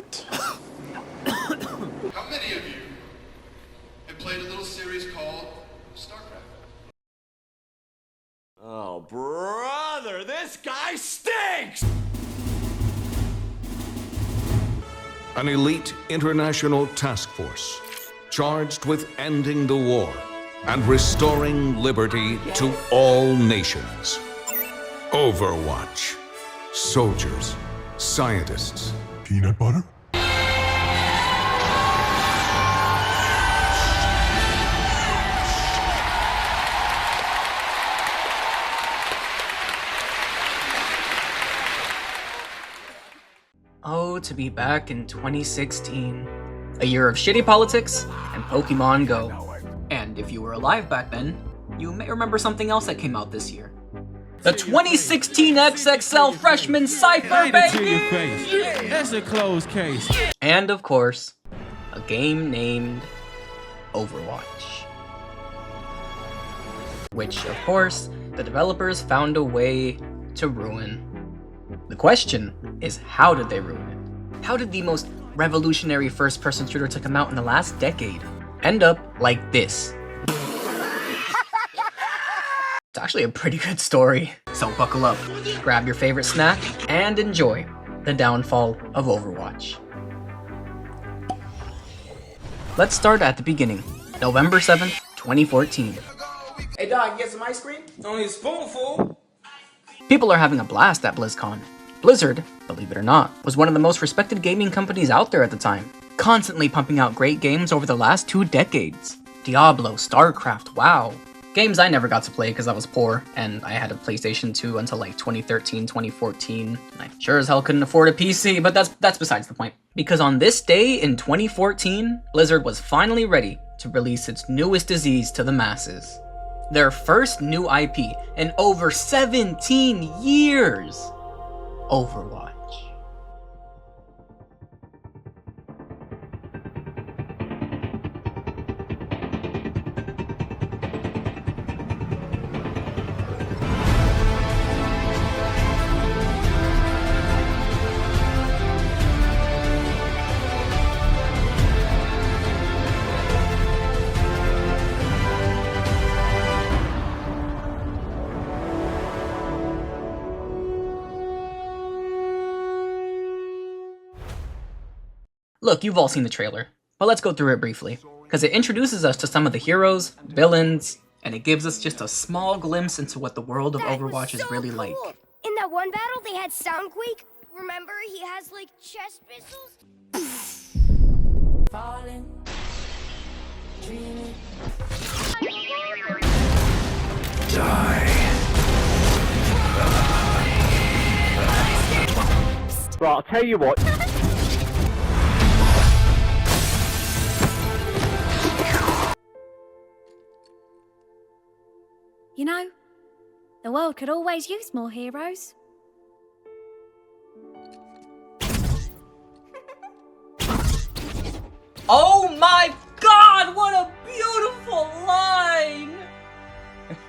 it. How many of you have played a little series called StarCraft? Oh, brother, this guy stinks! An elite international task force charged with ending the war and restoring liberty to all nations. Overwatch. Soldiers, scientists. Peanut butter? Oh, to be back in 2016. A year of shitty politics and Pokemon Go. And if you were alive back then, you may remember something else that came out this year. The 2016 XXL Freshman Cypher, baby! That's a closed case. And of course, a game named Overwatch. Which, of course, the developers found a way to ruin. The question is, how did they ruin it? How did the most revolutionary first-person shooter to come out in the last decade end up like this? It's actually a pretty good story, so buckle up, grab your favorite snack, and enjoy the downfall of Overwatch. Let's start at the beginning, November 7th, 2014. Hey dog, get some ice cream? Only a spoonful. People are having a blast at BlizzCon. Blizzard, believe it or not, was one of the most respected gaming companies out there at the time, constantly pumping out great games over the last 2 decades. Diablo, StarCraft, WoW. Games I never got to play because I was poor, and I had a PlayStation 2 until like 2013, 2014. I sure as hell couldn't afford a PC, but that's besides the point. Because on this day in 2014, Blizzard was finally ready to release its newest disease to the masses. Their first new IP in over 17 years. Overwatch. Look, you've all seen the trailer, but let's go through it briefly, because it introduces us to some of the heroes, villains, and it gives us just a small glimpse into what the world of Overwatch is really like. In that one battle, they had Soundquake. Remember, he has, like, chest missiles? Falling, dreaming. Die. Right, I'll tell you what. You know, the world could always use more heroes. Oh my god, what a beautiful line!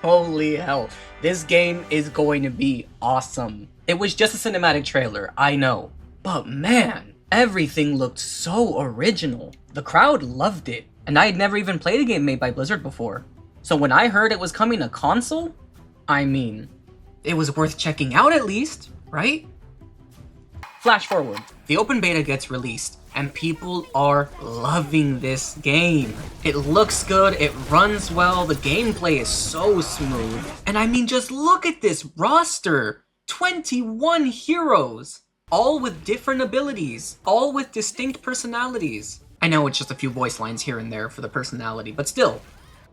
Holy hell, this game is going to be awesome. It was just a cinematic trailer, I know. But man, everything looked so original. The crowd loved it, and I had never even played a game made by Blizzard before. So when I heard it was coming to console, I mean, it was worth checking out at least, right? Flash forward, the open beta gets released, and people are loving this game. It looks good, it runs well, the gameplay is so smooth. And I mean, just look at this roster! 21 heroes! All with different abilities, all with distinct personalities. I know it's just a few voice lines here and there for the personality, but still.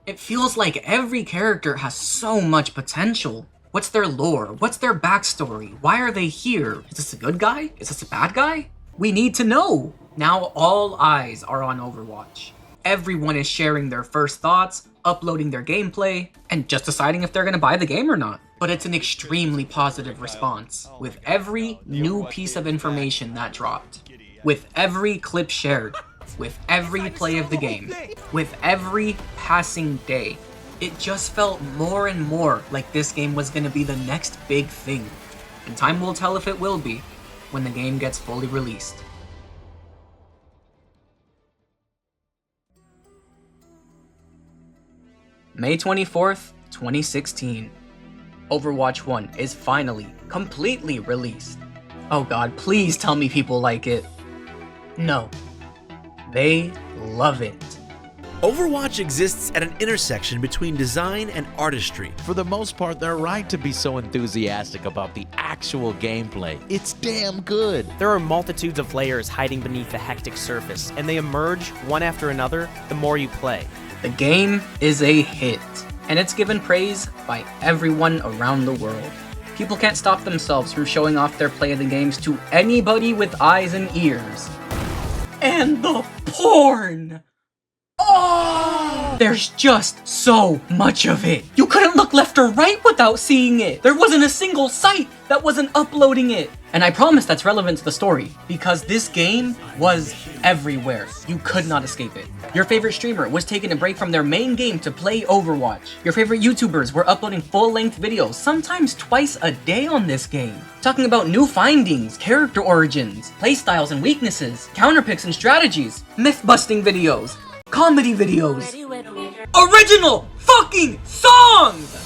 It feels like every character has so much potential. What's their lore? What's their backstory? Why are they here? Is this a good guy? Is this a bad guy? We need to know! Now all eyes are on Overwatch. Everyone is sharing their first thoughts, uploading their gameplay, and just deciding if they're gonna buy the game or not. But it's an extremely positive response, with every new piece of information that dropped, with every clip shared, with every play of the game, with every passing day. It just felt more and more like this game was gonna be the next big thing. And time will tell if it will be, when the game gets fully released. May 24th, 2016. Overwatch 1 is finally, completely released. Oh god, please tell me people like it. No. They love it. Overwatch exists at an intersection between design and artistry. For the most part, they're right to be so enthusiastic about the actual gameplay. It's damn good. There are multitudes of layers hiding beneath the hectic surface, and they emerge one after another the more you play. The game is a hit, and it's given praise by everyone around the world. People can't stop themselves from showing off their play of the games to anybody with eyes and ears. And the porn! Oh! There's just so much of it. You couldn't look left or right without seeing it. There wasn't a single site that wasn't uploading it. And I promise that's relevant to the story, because this game was everywhere. You could not escape it. Your favorite streamer was taking a break from their main game to play Overwatch. Your favorite YouTubers were uploading full-length videos, sometimes twice a day on this game, talking about new findings, character origins, playstyles and weaknesses, counterpicks and strategies, myth-busting videos, comedy videos, original fucking songs!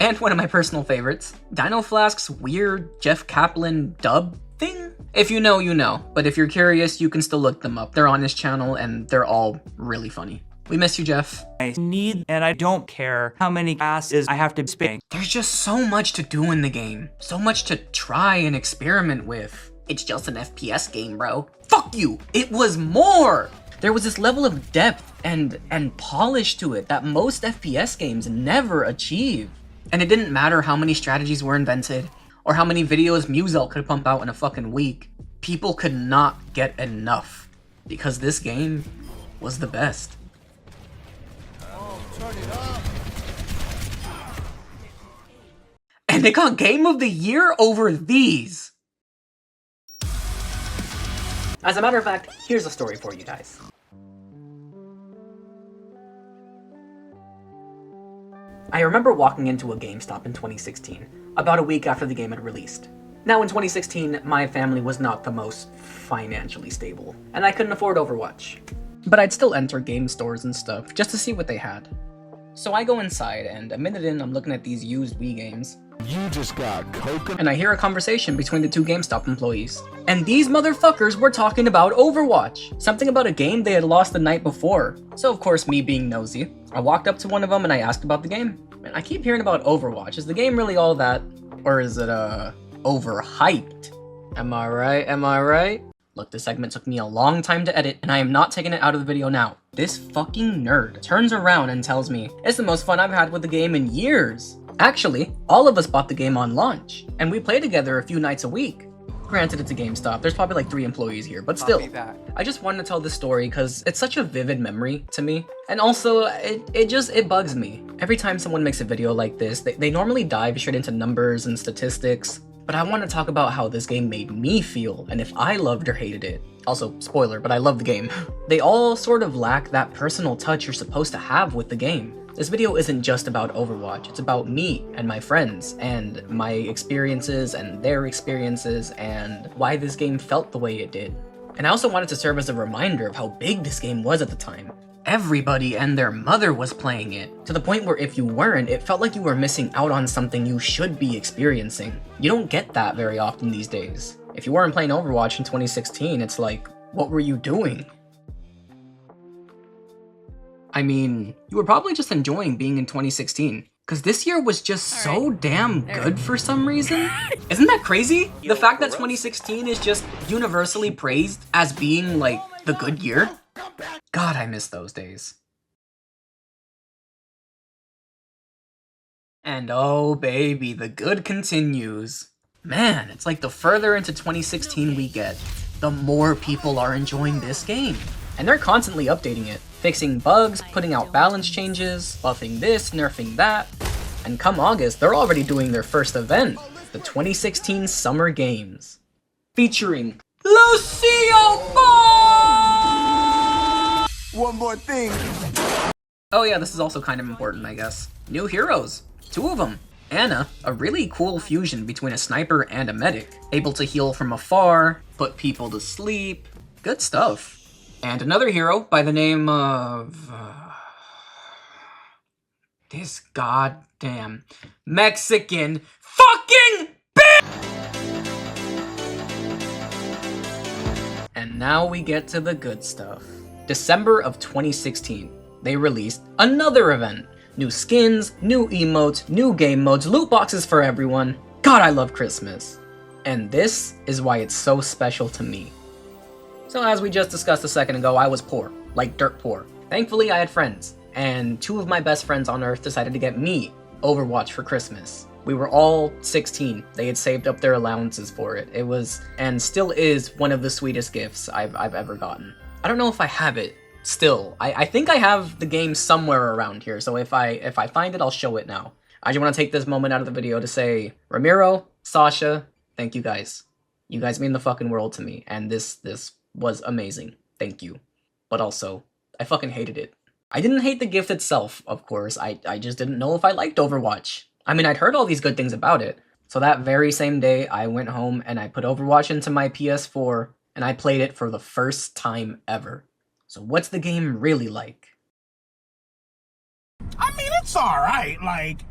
And one of my personal favorites, Dino Flask's weird Jeff Kaplan dub thing? If you know, you know. But if you're curious, you can still look them up. They're on his channel and they're all really funny. We miss you, Jeff. I need and I don't care how many asses I have to spank. There's just so much to do in the game. So much to try and experiment with. It's just an FPS game, bro. Fuck you! It was more! There was this level of depth and polish to it that most FPS games never achieve. And it didn't matter how many strategies were invented, or how many videos Muzel could pump out in a fucking week. People could not get enough, because this game was the best. And it got Game of the Year over these! As a matter of fact, here's a story for you guys. I remember walking into a GameStop in 2016, about a week after the game had released. Now in 2016, my family was not the most financially stable, and I couldn't afford Overwatch. But I'd still enter game stores and stuff, just to see what they had. So I go inside, and a minute in, I'm looking at these used Wii games. You just got coconut. And I hear a conversation between the two GameStop employees. And these motherfuckers were talking about Overwatch! Something about a game they had lost the night before. So of course, me being nosy, I walked up to one of them and I asked about the game. And I keep hearing about Overwatch. Is the game really all that? Or is it, overhyped? Am I right? Am I right? Look, this segment took me a long time to edit, and I am not taking it out of the video now. This fucking nerd turns around and tells me, it's the most fun I've had with the game in years. Actually, all of us bought the game on launch, and we play together a few nights a week. Granted, it's a GameStop. There's probably like 3 employees here, but still. I just wanted to tell this story because it's such a vivid memory to me. And also, it bugs me. Every time someone makes a video like this, they normally dive straight into numbers and statistics. But I want to talk about how this game made me feel, and if I loved or hated it. Also, spoiler, but I love the game. They all sort of lack that personal touch you're supposed to have with the game. This video isn't just about Overwatch, it's about me and my friends, and my experiences and their experiences, and why this game felt the way it did. And I also wanted to serve as a reminder of how big this game was at the time. Everybody and their mother was playing it, to the point where if you weren't, it felt like you were missing out on something you should be experiencing. You don't get that very often these days. If you weren't playing Overwatch in 2016, it's like, what were you doing? I mean, you were probably just enjoying being in 2016, because this year was just so damn good for some reason. Isn't that crazy? The fact that 2016 is just universally praised as being, like, the good year? God, I miss those days. And oh baby, the good continues. Man, it's like the further into 2016 we get, the more people are enjoying this game. And they're constantly updating it, fixing bugs, putting out balance changes, buffing this, nerfing that. And come August, they're already doing their first event, the 2016 Summer Games. Featuring Lucio Ball! One more thing. Oh yeah, this is also kind of important, I guess. New heroes. 2 of them. Ana, a really cool fusion between a sniper and a medic, able to heal from afar, put people to sleep, good stuff. And another hero by the name of... this goddamn Mexican fucking bitch! And now we get to the good stuff. December of 2016, they released another event. New skins, new emotes, new game modes, loot boxes for everyone. God, I love Christmas. And this is why it's so special to me. So as we just discussed a second ago, I was poor, like dirt poor. Thankfully, I had friends, and 2 of my best friends on earth decided to get me Overwatch for Christmas. We were all 16. They had saved up their allowances for it. It was, and still is, one of the sweetest gifts I've ever gotten. I don't know if I have it still. I think I have the game somewhere around here, so if I find it, I'll show it now. I just want to take this moment out of the video to say, Ramiro, Sasha, thank you guys. You guys mean the fucking world to me, and this was amazing. Thank you. But also, I fucking hated it. I didn't hate the gift itself, of course. I just didn't know if I liked Overwatch. I mean, I'd heard all these good things about it. So that very same day, I went home and I put Overwatch into my PS4, and I played it for the first time ever. So what's the game really like? I mean, it's alright, like,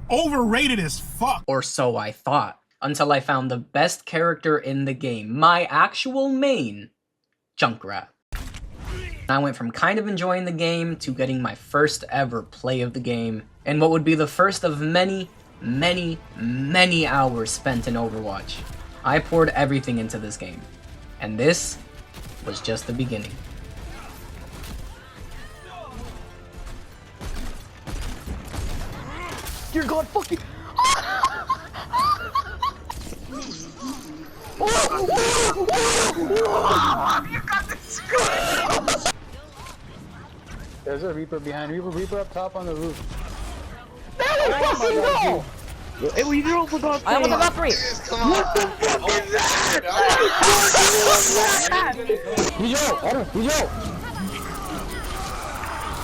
overrated as fuck. Or so I thought, until I found the best character in the game, my actual main, Junkrat. I went from kind of enjoying the game to getting my first ever play of the game, and what would be the first of many, many, many hours spent in Overwatch. I poured everything into this game, and this was just the beginning. Dear God, fucking... You got this. There's a Reaper behind. Reaper up top on the roof. Oh my God. Hey, what you doing for God's sake? I almost got 3. What the fuck is that? Who's yo? Who's yo?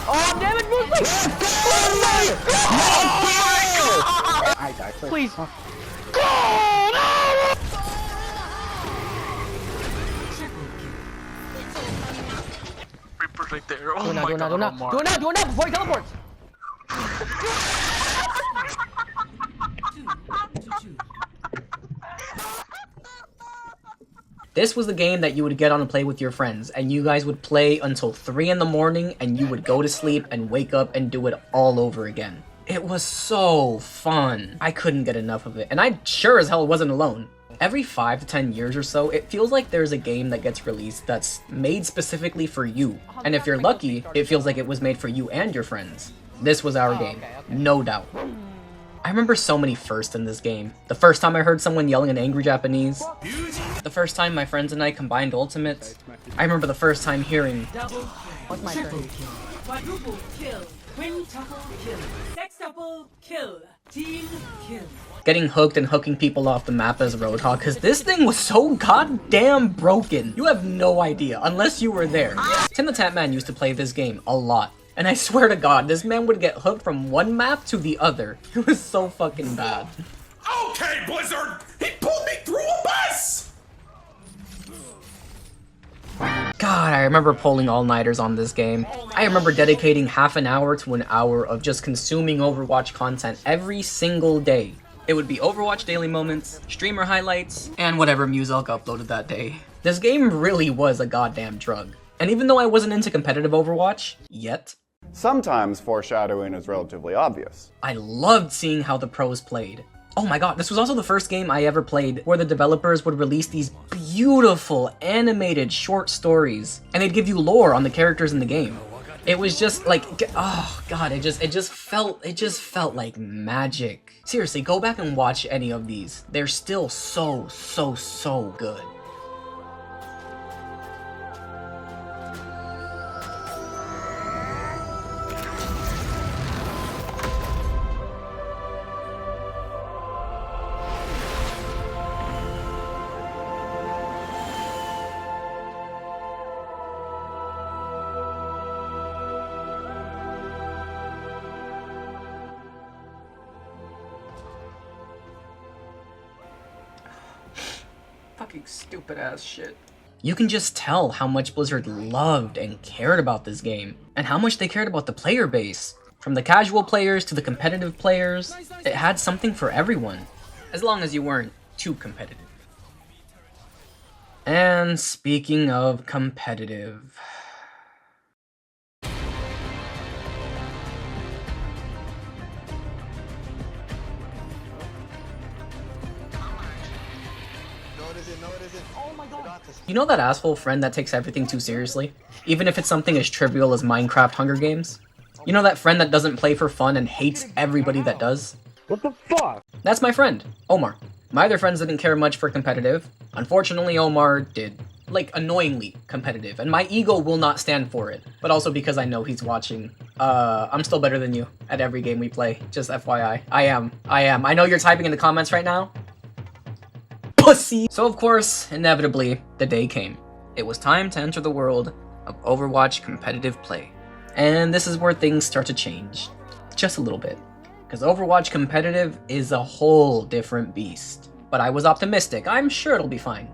Oh, damn it, move, please! I died. Please. Reaper's right there. Oh do it now, my do it now, God, do it now, do it now before he teleports! This was the game that you would get on and play with your friends, and you guys would play until 3 in the morning, and you would go to sleep and wake up and do it all over again. It was so fun. I couldn't get enough of it, and I sure as hell wasn't alone. Every 5 to 10 years or so, it feels like there's a game that gets released that's made specifically for you. And if you're lucky, it feels like it was made for you and your friends. This was our game, no doubt. I remember so many firsts in this game. The first time I heard someone yelling in angry Japanese. The first time my friends and I combined ultimates. I remember the first time hearing... What's my turn? Quadruple kill, quintuple kill, sextuple kill, team kill. Getting hooked and hooking people off the map as Roadhog, because this thing was so goddamn broken. You have no idea, unless you were there. Tim the Tap Man used to play this game a lot. And I swear to God, this man would get hooked from one map to the other. It was so fucking bad. Okay, Blizzard! He pulled me through a bus! God, I remember pulling all-nighters on this game. I remember dedicating half an hour to an hour of just consuming Overwatch content every single day. It would be Overwatch daily moments, streamer highlights, and whatever music uploaded that day. This game really was a goddamn drug. And even though I wasn't into competitive Overwatch, yet, sometimes foreshadowing is relatively obvious. I loved seeing how the pros played. Oh my god, this was also the first game I ever played where the developers would release these beautiful animated short stories, and they'd give you lore on the characters in the game. It was just like, oh god, it just felt like magic. Seriously, go back and watch any of these. They're still so good. Fucking stupid ass shit. You can just tell how much Blizzard loved and cared about this game, and how much they cared about the player base. From the casual players to the competitive players, it had something for everyone, as long as you weren't too competitive. And speaking of competitive... You know that asshole friend that takes everything too seriously? Even if it's something as trivial as Minecraft Hunger Games? You know that friend that doesn't play for fun and hates everybody that does? What the fuck? That's my friend, Omar. My other friends didn't care much for competitive. Unfortunately, Omar did. Like, annoyingly competitive, and my ego will not stand for it. But also because I know he's watching. I'm still better than you at every game we play, just FYI. I am. I know you're typing in the comments right now. Pussy! So of course, inevitably, the day came. It was time to enter the world of Overwatch competitive play. And this is where things start to change. Just a little bit. Because Overwatch competitive is a whole different beast. But I was optimistic. I'm sure it'll be fine.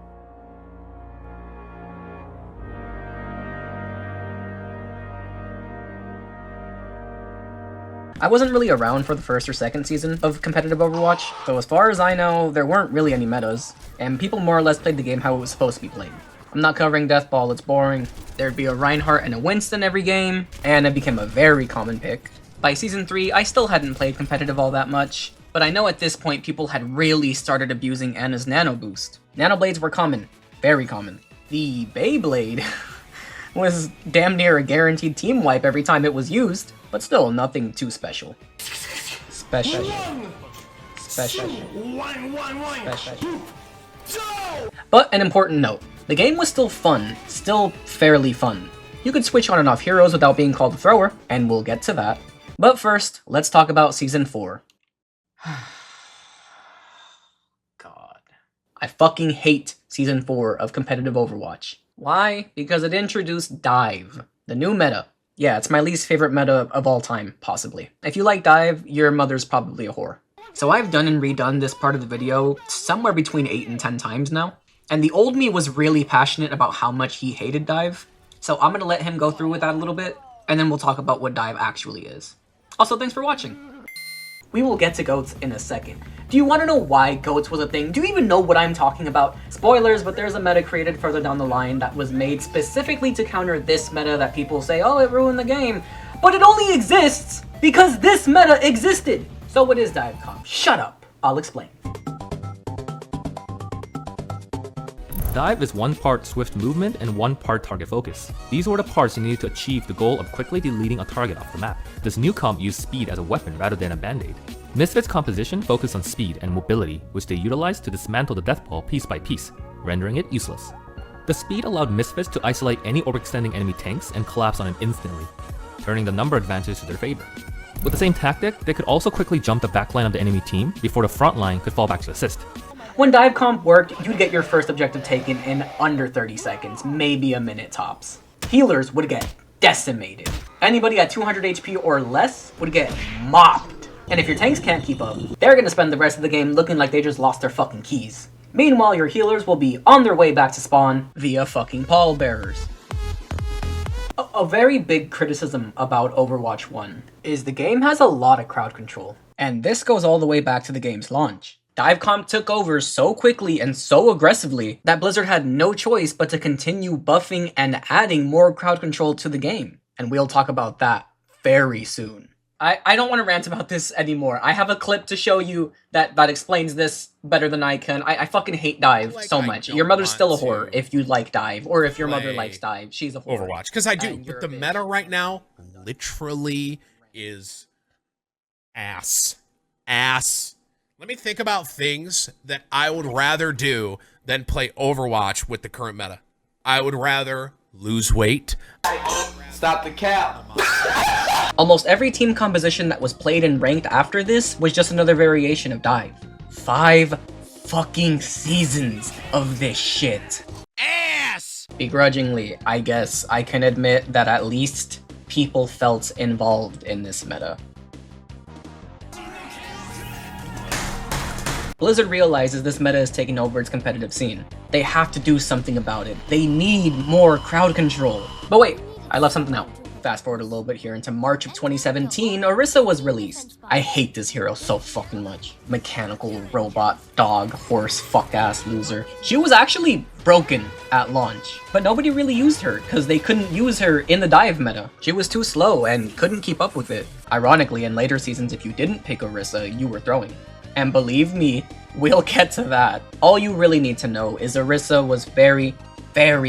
I wasn't really around for the first or second season of competitive Overwatch, so as far as I know, there weren't really any metas, and people more or less played the game how it was supposed to be played. I'm not covering Deathball, it's boring. There'd be a Reinhardt and a Winston every game, and it became a very common pick. By Season 3, I still hadn't played competitive all that much, but I know at this point people had really started abusing Ana's Nano Boost. Nano Blades were common, very common. The Beyblade was damn near a guaranteed team wipe every time it was used, but still nothing too special. Special. But an important note, the game was still fun, still fairly fun. You could switch on and off heroes without being called a thrower, and we'll get to that. But first, let's talk about Season 4. God. I fucking hate Season 4 of competitive Overwatch. Why? Because it introduced Dive, the new meta. Yeah, it's my least favorite meta of all time, possibly. If you like Dive, your mother's probably a whore. So I've done and redone this part of the video somewhere between 8 and 10 times now. And the old me was really passionate about how much he hated Dive. So I'm gonna let him go through with that a little bit, and then we'll talk about what Dive actually is. Also, thanks for watching. We will get to GOATs in a second. Do you want to know why GOATs was a thing? Do you even know what I'm talking about? Spoilers, but there's a meta created further down the line that was made specifically to counter this meta that people say, oh, it ruined the game. But it only exists because this meta existed. So what is Dive Comp? Shut up. I'll explain. Dive is one part swift movement and one part target focus. These were the parts you needed to achieve the goal of quickly deleting a target off the map. This new comp used speed as a weapon rather than a band-aid. Misfits' composition focused on speed and mobility, which they utilized to dismantle the death ball piece by piece, rendering it useless. The speed allowed Misfits to isolate any overextending enemy tanks and collapse on it instantly, turning the number advantage to their favor. With the same tactic, they could also quickly jump the backline of the enemy team before the front line could fall back to assist. When Dive Comp worked, you'd get your first objective taken in under 30 seconds, maybe a minute tops. Healers would get decimated. Anybody at 200 HP or less would get mopped. And if your tanks can't keep up, they're gonna spend the rest of the game looking like they just lost their fucking keys. Meanwhile, your healers will be on their way back to spawn via fucking pallbearers. A very big criticism about Overwatch 1 is the game has a lot of crowd control. And this goes all the way back to the game's launch. Dive Comp took over so quickly and so aggressively that Blizzard had no choice but to continue buffing and adding more crowd control to the game. And we'll talk about that very soon. I don't want to rant about this anymore. I have a clip to show you that explains this better than I can. I fucking hate Dive so much. Your mother's still a whore if you like Dive, or if your mother likes Dive, she's a whore. Overwatch, because I do. But the meta right now literally is ass. Ass. Let me think about things that I would rather do than play Overwatch with the current meta. I would rather lose weight. Stop the cap. Almost every team composition that was played and ranked after this was just another variation of Dive. 5 fucking seasons of this shit. Ass! Begrudgingly, I guess I can admit that at least people felt involved in this meta. Blizzard realizes this meta is taking over its competitive scene. They have to do something about it. They need more crowd control. But wait, I left something out. Fast forward a little bit here into March of 2017, Orisa was released. I hate this hero so fucking much. Mechanical, robot, dog, horse, fuck-ass loser. She was actually broken at launch, but nobody really used her because they couldn't use her in the dive meta. She was too slow and couldn't keep up with it. Ironically, in later seasons, if you didn't pick Orisa, you were throwing. And believe me, we'll get to that. All you really need to know is Orisa was very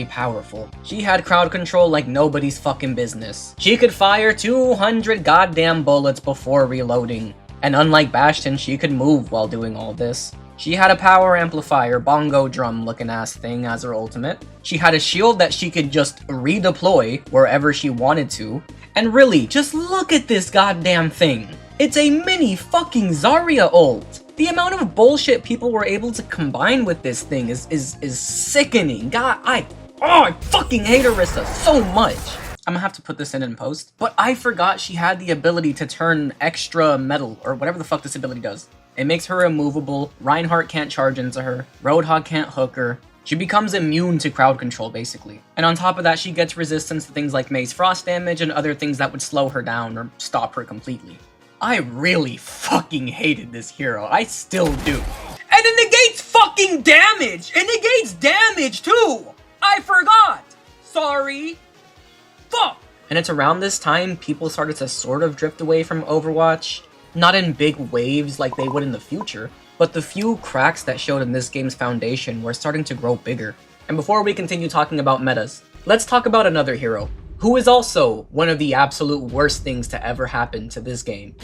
powerful. She had crowd control like nobody's fucking business. She could fire 200 goddamn bullets before reloading. And unlike Bastion, she could move while doing all this. She had a power amplifier, bongo drum looking ass thing as her ultimate. She had a shield that she could just redeploy wherever she wanted to. And really, just look at this goddamn thing. It's a mini fucking Zarya ult. The amount of bullshit people were able to combine with this thing is sickening. God, I fucking hate Orisa so much. I'm gonna have to put this in post. But I forgot she had the ability to turn extra metal, or whatever the fuck this ability does. It makes her immovable, Reinhardt can't charge into her, Roadhog can't hook her. She becomes immune to crowd control, basically. And on top of that, she gets resistance to things like Maze Frost damage and other things that would slow her down or stop her completely. I really fucking hated this hero. I still do. And it negates fucking damage! It negates damage too! I forgot! Sorry. Fuck! And it's around this time people started to sort of drift away from Overwatch. Not in big waves like they would in the future, but the few cracks that showed in this game's foundation were starting to grow bigger. And before we continue talking about metas, let's talk about another hero, who is also one of the absolute worst things to ever happen to this game.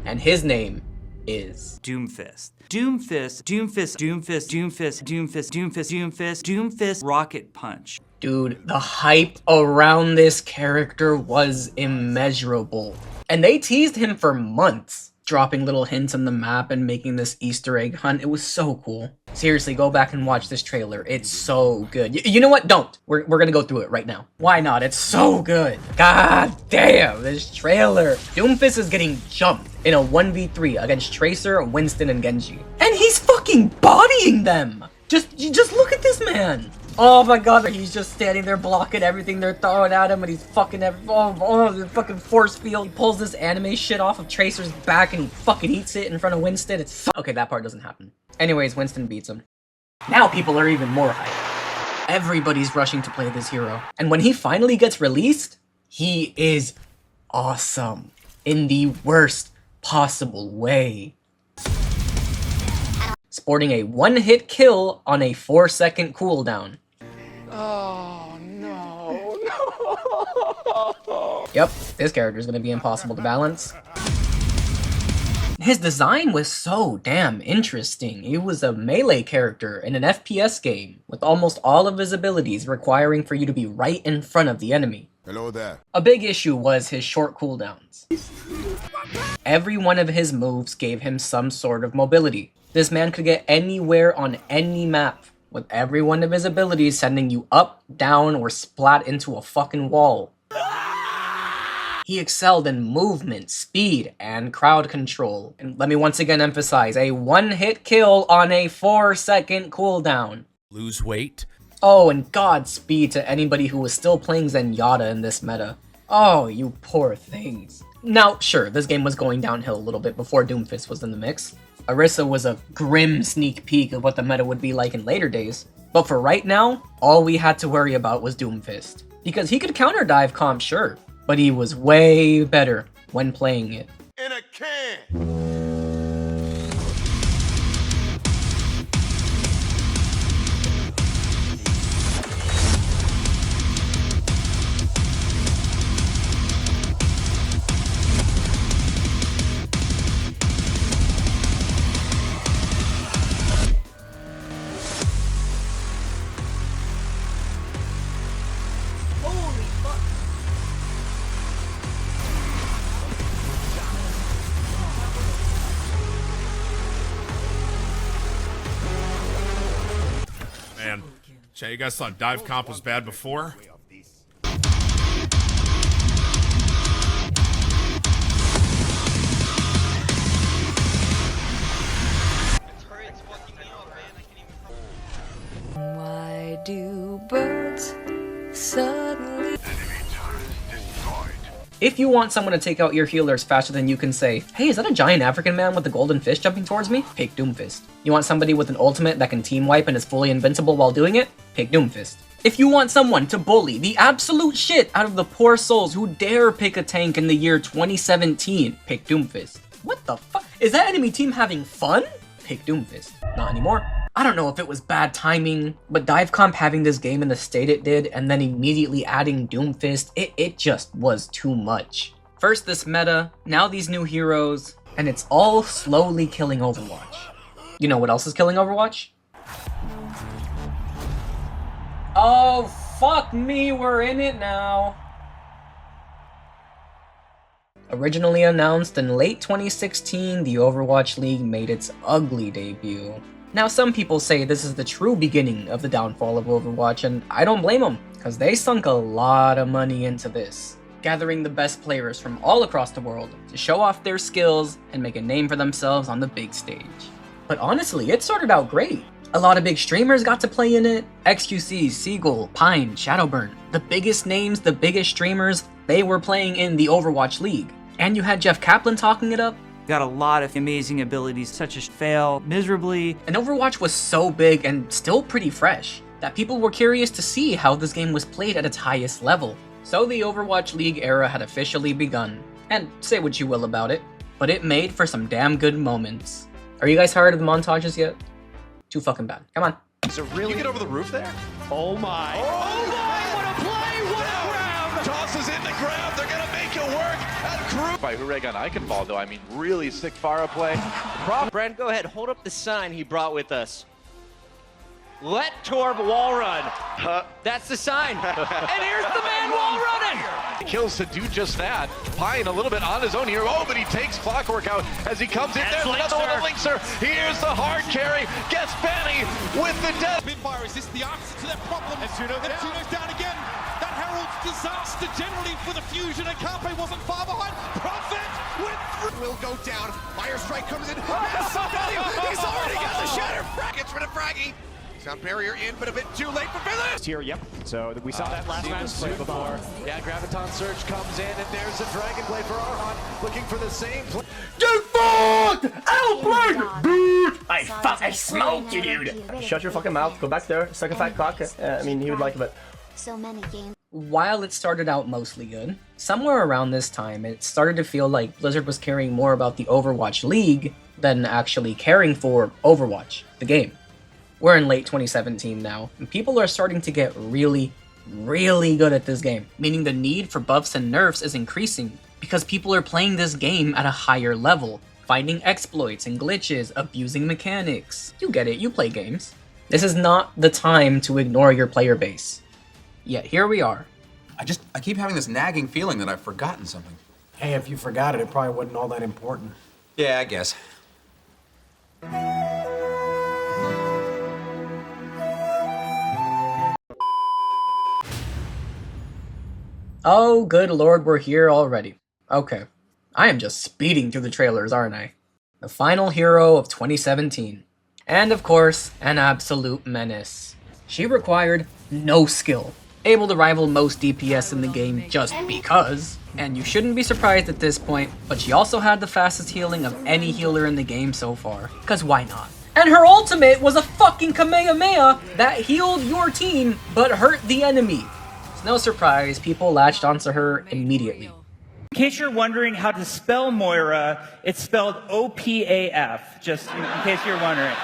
And his name is Doomfist. Doomfist, Doomfist, Doomfist, Doomfist, Doomfist, Doomfist, Doomfist, Doomfist, Rocket Punch. Dude, the hype around this character was immeasurable. And they teased him for months, dropping little hints on the map and making this Easter egg hunt. It was so cool. Seriously, go back and watch this trailer. It's so good. You know what? Don't. We're gonna go through it right now. Why not? It's so good. God damn, this trailer. Doomfist is getting jumped in a 1v3 against Tracer, Winston, and Genji. And he's fucking bodying them. Just look at this man. Oh my god, he's just standing there blocking everything they're throwing at him, and he's fucking the fucking force field pulls this anime shit off of Tracer's back and he fucking eats it in front of Winston. It's okay, that part doesn't happen. Anyways, Winston beats him. Now people are even more hyped. Everybody's rushing to play this hero. And when he finally gets released, he is awesome. In the worst possible way. Sporting a one-hit kill on a 4-second cooldown. Oh, no. Yep, this character is going to be impossible to balance. His design was so damn interesting. He was a melee character in an FPS game, with almost all of his abilities requiring for you to be right in front of the enemy. Hello there. A big issue was his short cooldowns. Every one of his moves gave him some sort of mobility. This man could get anywhere on any map, with every one of his abilities sending you up, down, or splat into a fucking wall. He excelled in movement, speed, and crowd control. And let me once again emphasize, a one-hit kill on a 4-second cooldown. Lose weight. Oh, and Godspeed to anybody who was still playing Zenyatta in this meta. Oh, you poor things. Now, sure, this game was going downhill a little bit before Doomfist was in the mix. Orisa was a grim sneak peek of what the meta would be like in later days. But for right now, all we had to worry about was Doomfist. Because he could counter dive comp, sure, but he was way better when playing it. In a can. Man, Jay, you guys thought dive comp was bad before? do birds suddenly? If you want someone to take out your healers faster than you can say, hey, is that a giant African man with a golden fish jumping towards me? Pick Doomfist. You want somebody with an ultimate that can team wipe and is fully invincible while doing it? Pick Doomfist. If you want someone to bully the absolute shit out of the poor souls who dare pick a tank in the year 2017, pick Doomfist. What the fuck? Is that enemy team having fun? Pick Doomfist. Not anymore. I don't know if it was bad timing, but Divecomp having this game in the state it did and then immediately adding Doomfist, it just was too much. First this meta, now these new heroes, and it's all slowly killing Overwatch. You know what else is killing Overwatch? Oh, fuck me, we're in it now. Originally announced in late 2016, the Overwatch League made its ugly debut. Now some people say this is the true beginning of the downfall of Overwatch, and I don't blame them, because they sunk a lot of money into this, gathering the best players from all across the world to show off their skills and make a name for themselves on the big stage. But honestly, it started out great. A lot of big streamers got to play in it. XQC, Seagull, Pine, Shadowburn. The biggest names, the biggest streamers, they were playing in the Overwatch League. And you had Jeff Kaplan talking it up. Got a lot of amazing abilities, such as fail miserably. And Overwatch was so big and still pretty fresh that people were curious to see how this game was played at its highest level. So the Overwatch League era had officially begun. And say what you will about it, but it made for some damn good moments. Are you guys tired of the montages yet? Too fucking bad. Come on. Is it really? You get over the roof there? Oh my. Oh my, what a play, what a grab! Tosses in the grab, they're gonna make it work. By Huragan Eichenball, though, I mean, really sick Pharah play. Brand, go ahead, hold up the sign he brought with us. Let Torb wall run. That's the sign. And here's the man wall running. Kills to do just that. Pine a little bit on his own here. Oh, but he takes Clockwork out as he comes in. There's another one of Linkser. Here's the hard carry. Gets Benny with the death. Spitfire, is this the answer to their problem? Neptuno's down again. That heralds disaster generally for the Fusion, and Carpe wasn't far behind. Prophet will go down. Fire Strike comes in. Massive value. He's already got the Shatter. Gets rid of Fraggy. Sound barrier in, but a bit too late for Village. Here, yep. So we saw that last match play before. Yeah, Graviton Surge comes in, and there's a Dragon Blade for Arhan, looking for the same play. Get fucked! Outplay! Dude! I fucking smoked you, dude! Shut your fucking mouth, go back there, suck a fat cock. I mean, he would like it, but... So many games. While it started out mostly good, somewhere around this time, it started to feel like Blizzard was caring more about the Overwatch League than actually caring for Overwatch, the game. We're in late 2017 now, and people are starting to get really good at this game, meaning the need for buffs and nerfs is increasing, because people are playing this game at a higher level, finding exploits and glitches, abusing mechanics. You get it, you play games. This is not the time to ignore your player base. Yet here we are. I keep having this nagging feeling that I've forgotten something. Hey, if you forgot it, it probably wasn't all that important. Yeah, I guess. Oh, good lord, we're here already. Okay. I am just speeding through the trailers, aren't I? The final hero of 2017. And of course, an absolute menace. She required no skill, able to rival most DPS in the game just because. And you shouldn't be surprised at this point, but she also had the fastest healing of any healer in the game so far. Cause why not? And her ultimate was a fucking Kamehameha that healed your team, but hurt the enemy. It's no surprise, people latched onto her immediately. In case you're wondering how to spell Moira, it's spelled O-P-A-F, just in case you're wondering.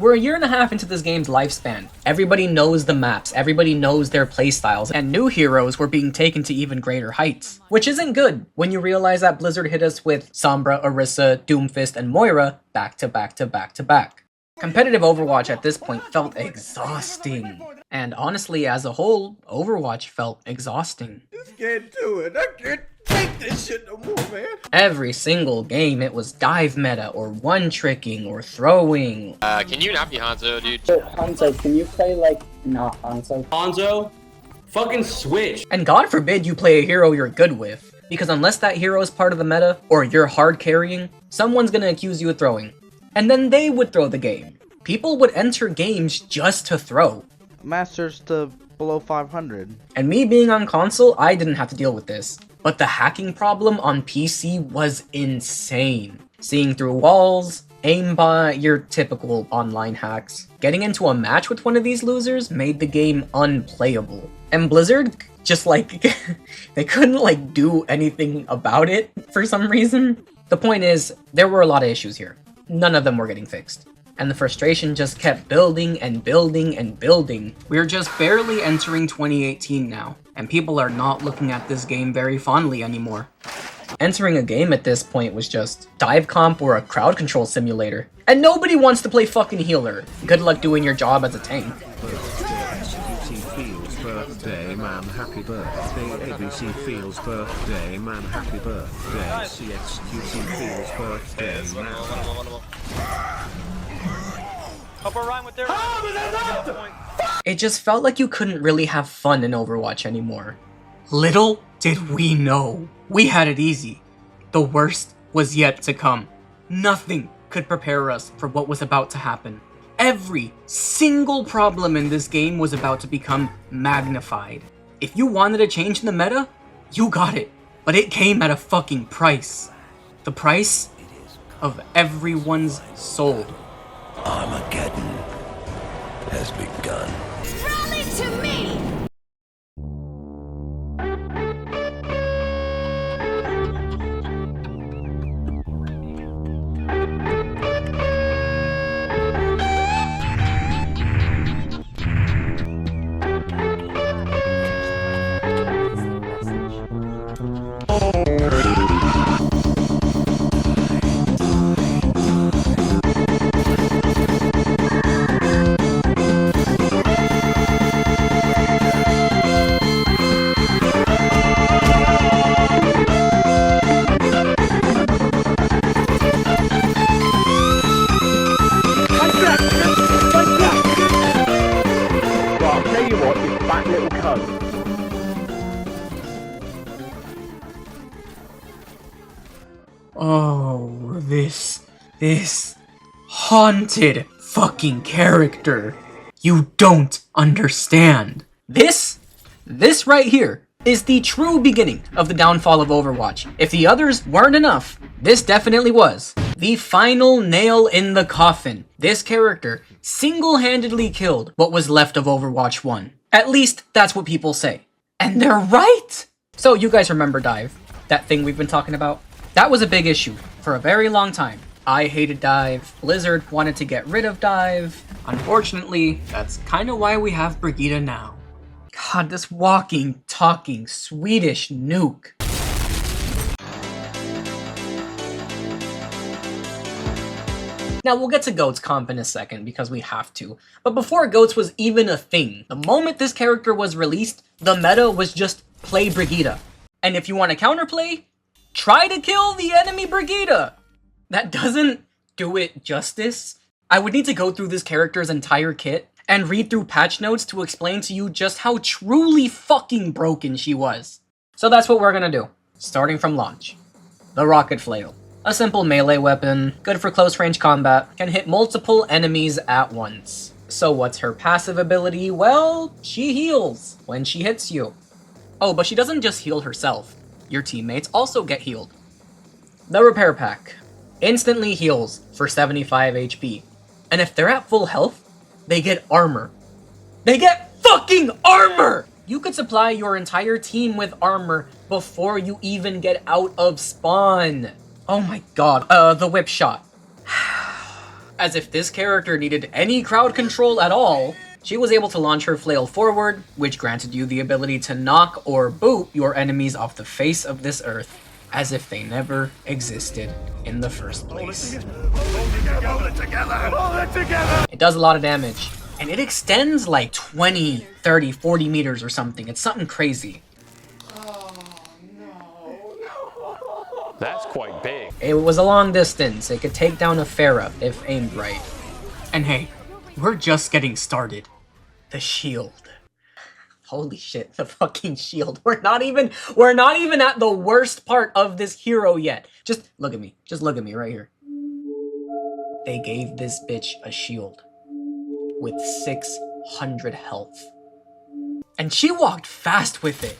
We're a year and a half into this game's lifespan. Everybody knows the maps, everybody knows their playstyles, and new heroes were being taken to even greater heights. Which isn't good when you realize that Blizzard hit us with Sombra, Orisa, Doomfist, and Moira back to back to back to back. Competitive Overwatch at this point felt exhausting. And honestly, as a whole, Overwatch felt exhausting. Just can't do it. I can't take this shit no more, man. Every single game, it was dive meta, or one-tricking, or throwing. Can you not be Hanzo, dude? Hanzo, can you play like not Hanzo? Hanzo? Fucking switch. And God forbid you play a hero you're good with, because unless that hero is part of the meta, or you're hard carrying, someone's gonna accuse you of throwing. And then they would throw the game. People would enter games just to throw. Masters to below 500. And me being on console, I didn't have to deal with this. But the hacking problem on PC was insane. Seeing through walls, aimbot, your typical online hacks. Getting into a match with one of these losers made the game unplayable. And Blizzard, just like, they couldn't like do anything about it for some reason. The point is, there were a lot of issues here. None of them were getting fixed. And the frustration just kept building and building and building. We're just barely entering 2018 now, and people are not looking at this game very fondly anymore. Entering a game at this point was just dive comp or a crowd control simulator. And nobody wants to play fucking healer. Good luck doing your job as a tank. Birthday man, happy birthday. ABC feels birthday man, happy birthday. CXQT feels birthday man. It just felt like you couldn't really have fun in Overwatch anymore. Little did we know, we had it easy. The worst was yet to come. Nothing could prepare us for what was about to happen. Every single problem in this game was about to become magnified. If you wanted a change in the meta, you got it. But it came at a fucking price. The price of everyone's soul. Armageddon has begun. Rally to me! Oh, this haunted fucking character. You don't understand. This right here is the true beginning of the downfall of Overwatch. If the others weren't enough, this definitely was. The final nail in the coffin. This character single-handedly killed what was left of Overwatch 1. At least that's what people say. And they're right! So you guys remember Dive, that thing we've been talking about? That was a big issue for a very long time. I hated Dive, Blizzard wanted to get rid of Dive. Unfortunately, that's kinda why we have Brigida now. God, this walking, talking, Swedish nuke. Now we'll get to Goat's comp in a second because we have to. But before Goat's was even a thing, the moment this character was released, the meta was just play Brigida. And if you want to counterplay, try to kill the enemy Brigida. That doesn't do it justice. I would need to go through this character's entire kit and read through patch notes to explain to you just how truly fucking broken she was. So that's what we're gonna do, starting from launch. The Rocket Flail. A simple melee weapon, good for close range combat, can hit multiple enemies at once. So what's her passive ability? Well, she heals when she hits you. Oh, but she doesn't just heal herself. Your teammates also get healed. The Repair Pack. Instantly heals for 75 HP. And if they're at full health, they get armor. They get fucking armor! You could supply your entire team with armor before you even get out of spawn. Oh my god. The whip shot. As if this character needed any crowd control at all, she was able to launch her flail forward, which granted you the ability to knock or boot your enemies off the face of this earth, as if they never existed in the first place. It does a lot of damage, and it extends like 20, 30, 40 meters or something. It's something crazy. That's quite big. It was a long distance. It could take down a Pharah if aimed right. And hey, we're just getting started. The shield. Holy shit, the fucking shield. We're not even at the worst part of this hero yet. Just look at me. Just look at me right here. They gave this bitch a shield with 6 600 health. And she walked fast with it.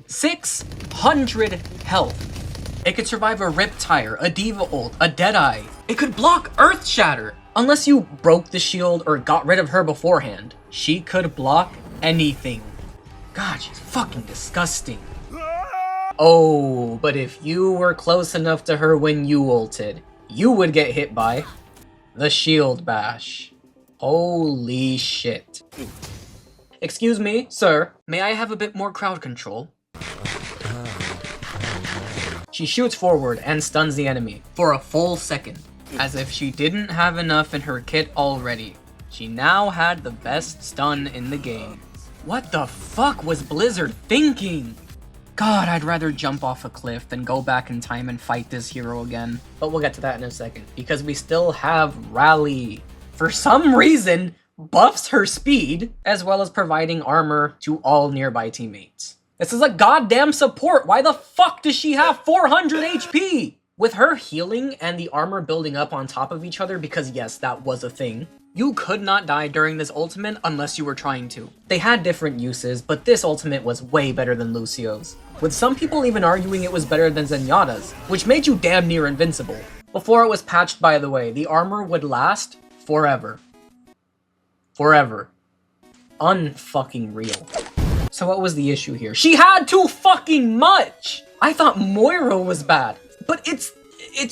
600 health. It could survive a Riptire, a Diva ult, a Deadeye. It could block Earth Shatter. Unless you broke the shield or got rid of her beforehand. She could block anything. God, she's fucking disgusting. Oh, but if you were close enough to her when you ulted, you would get hit by the shield bash. Holy shit. Excuse me, sir. May I have a bit more crowd control? She shoots forward and stuns the enemy for a full second. As if she didn't have enough in her kit already. She now had the best stun in the game. What the fuck was Blizzard thinking? God, I'd rather jump off a cliff than go back in time and fight this hero again. But we'll get to that in a second, because we still have Rally. For some reason, buffs her speed, as well as providing armor to all nearby teammates. This is a goddamn support! Why the fuck does she have 400 HP? With her healing and the armor building up on top of each other, because yes, that was a thing, you could not die during this ultimate unless you were trying to. They had different uses, but this ultimate was way better than Lucio's. With some people even arguing it was better than Zenyatta's, which made you damn near invincible. Before it was patched, by the way, the armor would last forever. Forever. Unfucking real. So what was the issue here? She had too fucking much! I thought Moira was bad, but it's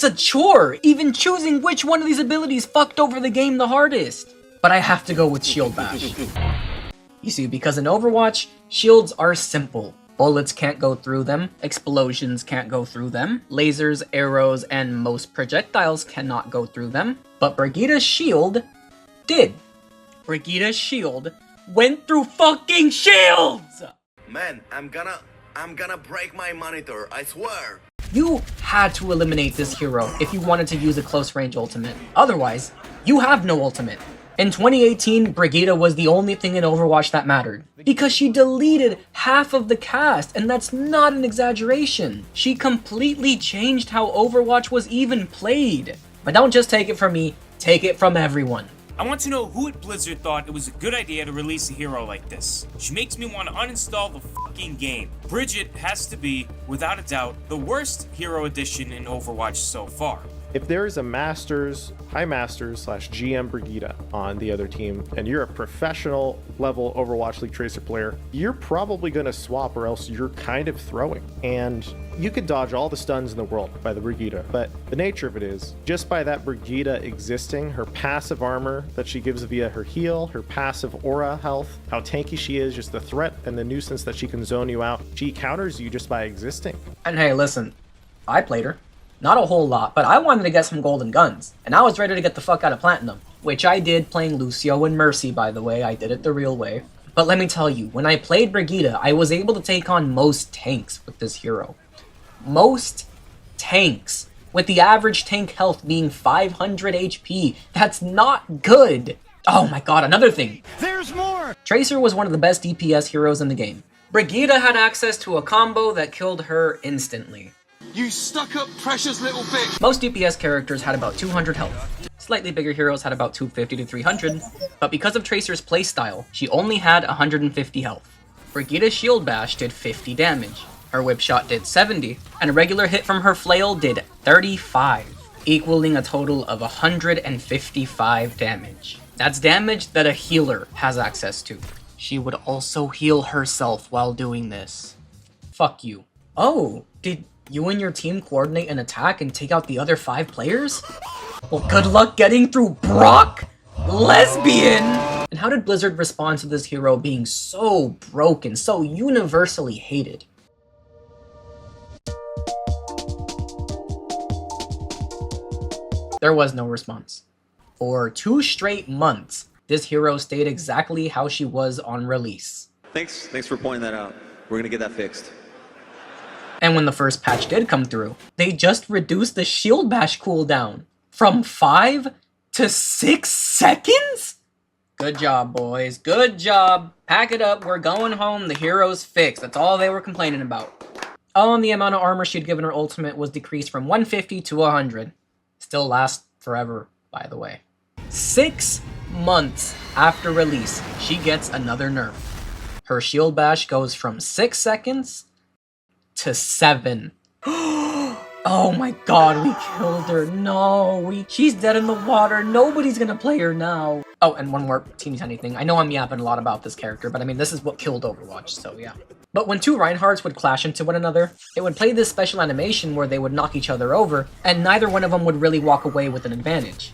a chore. Even choosing which one of these abilities fucked over the game the hardest. But I have to go with Shield Bash. You see, because in Overwatch, shields are simple. Bullets can't go through them, explosions can't go through them, lasers, arrows, and most projectiles cannot go through them. But Brigitte's shield did. Brigitte's shield went through fucking shields! Man, I'm gonna break my monitor, I swear. You had to eliminate this hero if you wanted to use a close range ultimate. Otherwise, you have no ultimate. In 2018, Brigitte was the only thing in Overwatch that mattered. Because she deleted half of the cast, and that's not an exaggeration. She completely changed how Overwatch was even played. But don't just take it from me, take it from everyone. I want to know who at Blizzard thought it was a good idea to release a hero like this. She makes me want to uninstall the fucking game. Bridget has to be, without a doubt, the worst hero addition in Overwatch so far. If there is a Masters, High Masters / GM Brigitte on the other team, and you're a professional level Overwatch League Tracer player, you're probably going to swap or else you're kind of throwing. And you could dodge all the stuns in the world by the Brigitte, but the nature of it is, just by that Brigitte existing, her passive armor that she gives via her heal, her passive aura health, how tanky she is, just the threat and the nuisance that she can zone you out, she counters you just by existing. And hey, listen, I played her. Not a whole lot, but I wanted to get some golden guns, and I was ready to get the fuck out of Platinum, which I did playing Lucio and Mercy, by the way. I did it the real way. But let me tell you, when I played Brigitte, I was able to take on most tanks with this hero. Most tanks, with the average tank health being 500 HP. That's not good. Oh my god, another thing. There's more! Tracer was one of the best DPS heroes in the game. Brigitte had access to a combo that killed her instantly. You stuck up precious little bitch! Most DPS characters had about 200 health. Slightly bigger heroes had about 250 to 300, but because of Tracer's playstyle, she only had 150 health. Brigitte's Shield Bash did 50 damage, her Whip Shot did 70, and a regular hit from her flail did 35, equaling a total of 155 damage. That's damage that a healer has access to. She would also heal herself while doing this. Fuck you. Oh, did you and your team coordinate an attack and take out the other 5 players? Well, good luck getting through Brock, lesbian! And how did Blizzard respond to this hero being so broken, so universally hated? There was no response. For 2 straight months, this hero stayed exactly how she was on release. Thanks for pointing that out. We're gonna get that fixed. And when the first patch did come through, they just reduced the Shield Bash cooldown from 5 to 6 seconds? Good job, boys. Good job. Pack it up. We're going home. The hero's fixed. That's all they were complaining about. Oh, and the amount of armor she'd given her ultimate was decreased from 150 to 100. Still lasts forever, by the way. 6 months after release, she gets another nerf. Her shield bash goes from 6 seconds to 7. Oh my god, we killed her. No, she's dead in the water. Nobody's gonna play her now. Oh, and one more teeny tiny thing. I know I'm yapping a lot about this character, but I mean, this is what killed Overwatch, so yeah. But when two Reinhardts would clash into one another, it would play this special animation where they would knock each other over, and neither one of them would really walk away with an advantage.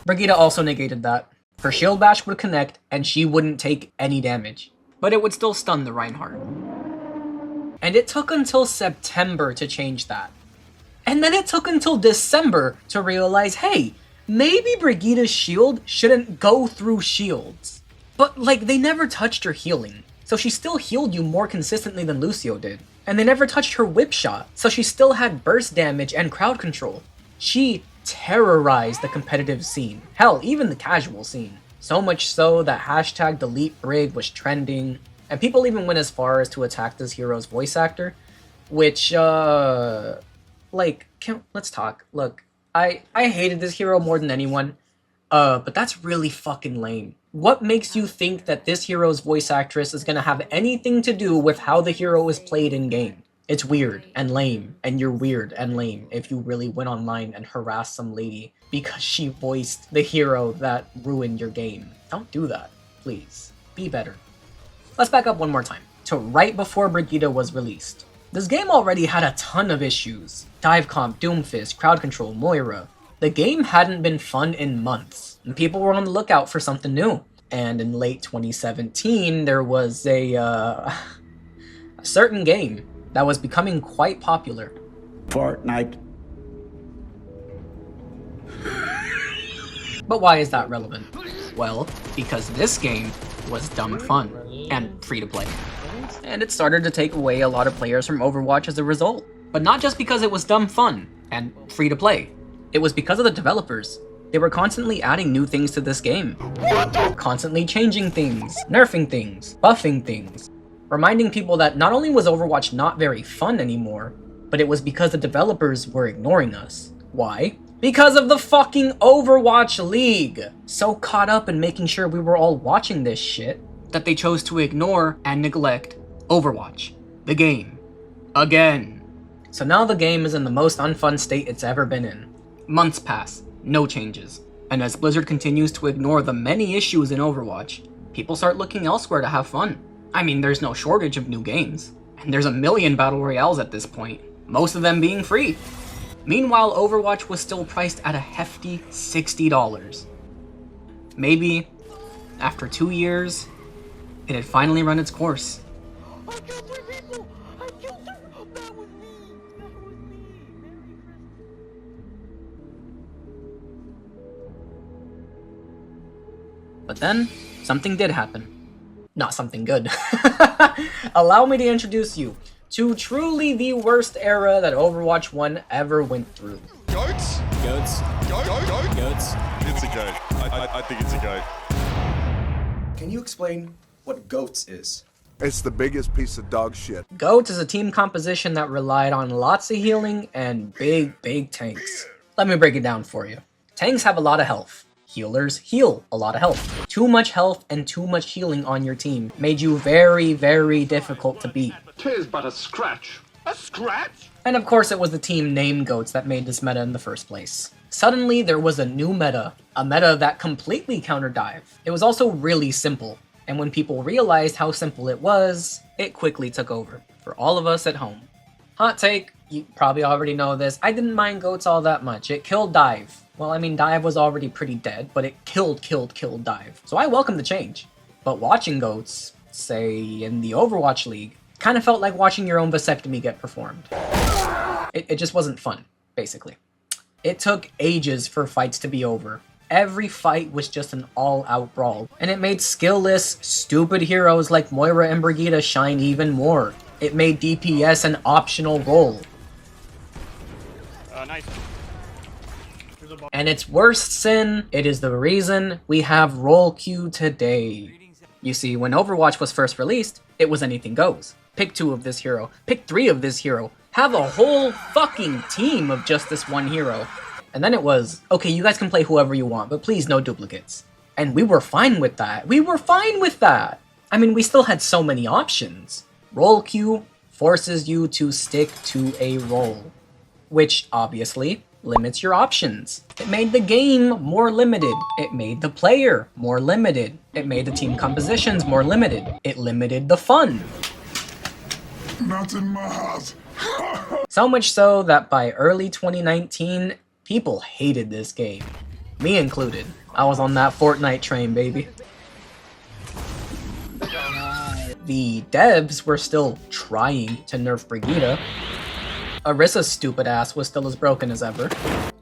Brigitte also negated that. Her shield bash would connect, and she wouldn't take any damage. But it would still stun the Reinhardt. And it took until September to change that. And then it took until December to realize, hey, maybe Brigitte's shield shouldn't go through shields. But, like, they never touched her healing, so she still healed you more consistently than Lucio did. And they never touched her whip shot, so she still had burst damage and crowd control. She terrorized the competitive scene. Hell, even the casual scene. So much so that hashtag delete Brig was trending, and people even went as far as to attack this hero's voice actor, which, like, let's talk. Look, I hated this hero more than anyone, but that's really fucking lame. What makes you think that this hero's voice actress is gonna have anything to do with how the hero is played in-game? It's weird and lame, and you're weird and lame if you really went online and harassed some lady because she voiced the hero that ruined your game. Don't do that, please. Be better. Let's back up one more time, to right before Brigitte was released. This game already had a ton of issues. Dive comp, Doomfist, crowd control, Moira. The game hadn't been fun in months, and people were on the lookout for something new. And in late 2017, there was a certain game that was becoming quite popular. Fortnite. But why is that relevant? Well, because this game was dumb fun and free to play. And it started to take away a lot of players from Overwatch as a result. But not just because it was dumb fun and free to play. It was because of the developers. They were constantly adding new things to this game. Constantly changing things, nerfing things, buffing things. Reminding people that not only was Overwatch not very fun anymore, but it was because the developers were ignoring us. Why? Because of the fucking Overwatch League! So caught up in making sure we were all watching this shit, that they chose to ignore and neglect Overwatch. The game. Again. So now the game is in the most unfun state it's ever been in. Months pass, no changes. And as Blizzard continues to ignore the many issues in Overwatch, people start looking elsewhere to have fun. I mean, there's no shortage of new games. And there's a million battle royales at this point, most of them being free. Meanwhile, Overwatch was still priced at a hefty $60. Maybe, after 2 years, it had finally run its course. But then, something did happen. Not something good. Allow me to introduce you to truly the worst era that Overwatch 1 ever went through. Goats? Goats. Goats? It's a goat. I think it's a goat. Can you explain what goats is? It's the biggest piece of dog shit. GOATS is a team composition that relied on lots of healing and big tanks. Let me break it down for you. Tanks have a lot of health. Healers heal a lot of health. Too much health and too much healing on your team made you very difficult to beat. 'Tis but a scratch. A scratch? And of course it was the team named GOATS that made this meta in the first place. Suddenly there was a new meta, a meta that completely countered dive. It was also really simple, and when people realized how simple it was, it quickly took over for all of us at home. Hot take, you probably already know this, I didn't mind GOATS all that much. It killed dive. Well, I mean, dive was already pretty dead, but it killed dive. So I welcome the change. But watching GOATS, say in the Overwatch League, kind of felt like watching your own vasectomy get performed. It just wasn't fun, basically. It took ages for fights to be over. Every fight was just an all-out brawl, and it made skill-less, stupid heroes like Moira and Brigitte shine even more. It made DPS an optional role. Nice. And its worst sin, it is the reason we have role queue today. You see, when Overwatch was first released, it was anything goes. Pick 2 of this hero, pick 3 of this hero, have a whole fucking team of just this one hero. And then it was, okay, you guys can play whoever you want, but please no duplicates. And we were fine with that. We were fine with that. I mean, we still had so many options. Role queue forces you to stick to a role, which obviously limits your options. It made the game more limited. It made the player more limited. It made the team compositions more limited. It limited the fun. Not in my house. So much so that by early 2019, people hated this game. Me included. I was on that Fortnite train, baby. The devs were still trying to nerf Brigitte. Orissa's stupid ass was still as broken as ever.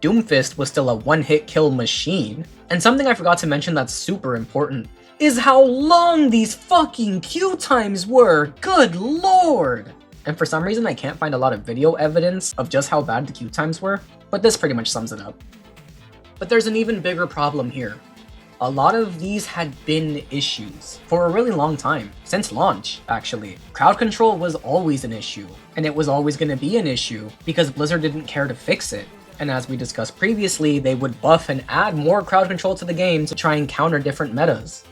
Doomfist was still a one-hit kill machine. And something I forgot to mention that's super important is how long these fucking queue times were. Good lord! And for some reason I can't find a lot of video evidence of just how bad the queue times were, but this pretty much sums it up. But there's an even bigger problem here. A lot of these had been issues for a really long time, since launch, actually. Crowd control was always an issue, and it was always going to be an issue because Blizzard didn't care to fix it. And as we discussed previously, they would buff and add more crowd control to the game to try and counter different metas.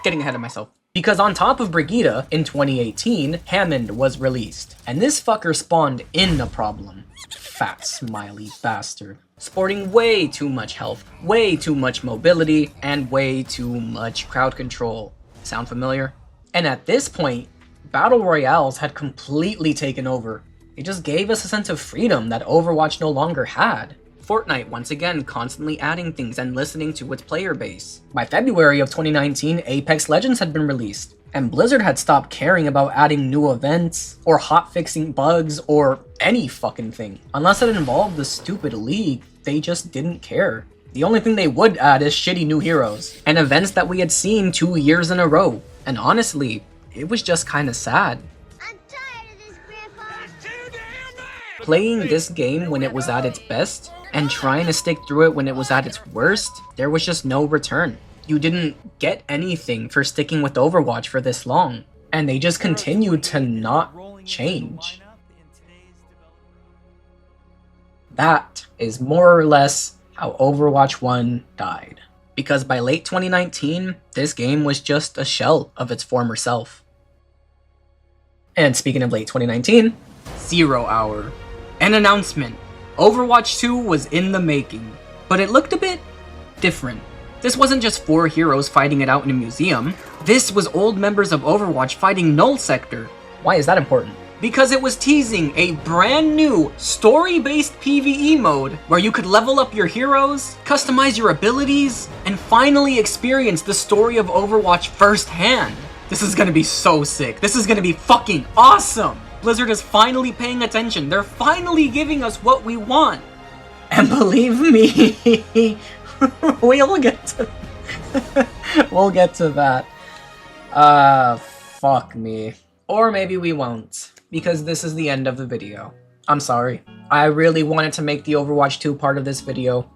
Getting ahead of myself. Because on top of Brigitte, in 2018, Hammond was released, and this fucker spawned in a problem. Fat smiley bastard. Sporting way too much health, way too much mobility, and way too much crowd control. Sound familiar? And at this point, Battle Royales had completely taken over. It just gave us a sense of freedom that Overwatch no longer had. Fortnite once again constantly adding things and listening to its player base. By February of 2019, Apex Legends had been released, and Blizzard had stopped caring about adding new events, or hotfixing bugs, or any fucking thing. Unless it involved the stupid league, they just didn't care. The only thing they would add is shitty new heroes, and events that we had seen 2 years in a row. And honestly, it was just kinda sad. I'm tired of this, Grandpa. Playing this game when it was at its best, and trying to stick through it when it was at its worst, there was just no return. You didn't get anything for sticking with Overwatch for this long, and they just continued to not change. That is more or less how Overwatch 1 died. Because by late 2019, this game was just a shell of its former self. And speaking of late 2019, 0 Hour. An announcement. Overwatch 2 was in the making, but it looked a bit different. This wasn't just 4 heroes fighting it out in a museum. This was old members of Overwatch fighting Null Sector. Why is that important? Because it was teasing a brand new story-based PvE mode where you could level up your heroes, customize your abilities, and finally experience the story of Overwatch firsthand. This is gonna be so sick. This is gonna be fucking awesome. Blizzard is finally paying attention. They're finally giving us what we want. And believe me, we'll get to we'll get to that. Fuck me. Or maybe we won't, because this is the end of the video. I'm sorry. I really wanted to make the Overwatch 2 part of this video,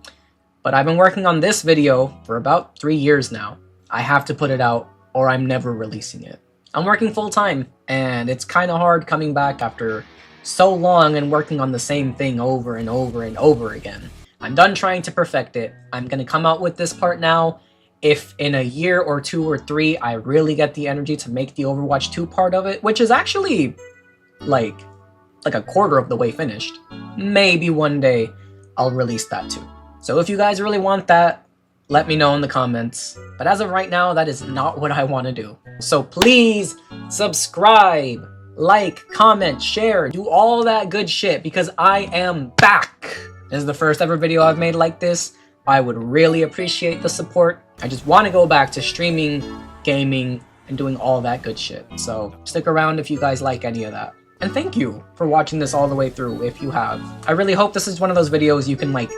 but I've been working on this video for about 3 years now. I have to put it out, or I'm never releasing it. I'm working full-time, and it's kind of hard coming back after so long and working on the same thing over and over and over again. I'm done trying to perfect it. I'm gonna come out with this part now. If in a year or 2 or 3 I really get the energy to make the Overwatch 2 part of it, which is actually like a quarter of the way finished, maybe one day I'll release that too. So if you guys really want that, let me know in the comments. But as of right now, that is not what I want to do. So please subscribe, like, comment, share, do all that good shit, because I am back. This is the first ever video I've made like this. I would really appreciate the support. I just want to go back to streaming, gaming, and doing all that good shit. So stick around if you guys like any of that. And thank you for watching this all the way through if you have. I really hope this is one of those videos you can like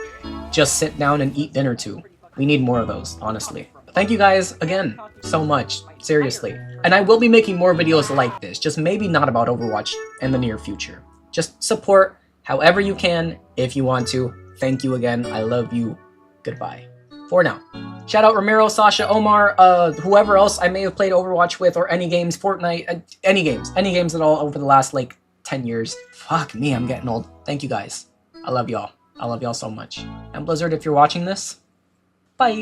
just sit down and eat dinner to. We need more of those, honestly. Thank you guys again so much, seriously. And I will be making more videos like this, just maybe not about Overwatch in the near future. Just support however you can if you want to. Thank you again. I love you. Goodbye. For now. Shout out Ramiro, Sasha, Omar, whoever else I may have played Overwatch with, or any games, Fortnite, any games at all over the last like 10 years. Fuck me, I'm getting old. Thank you guys. I love y'all. I love y'all so much. And Blizzard, if you're watching this, bye.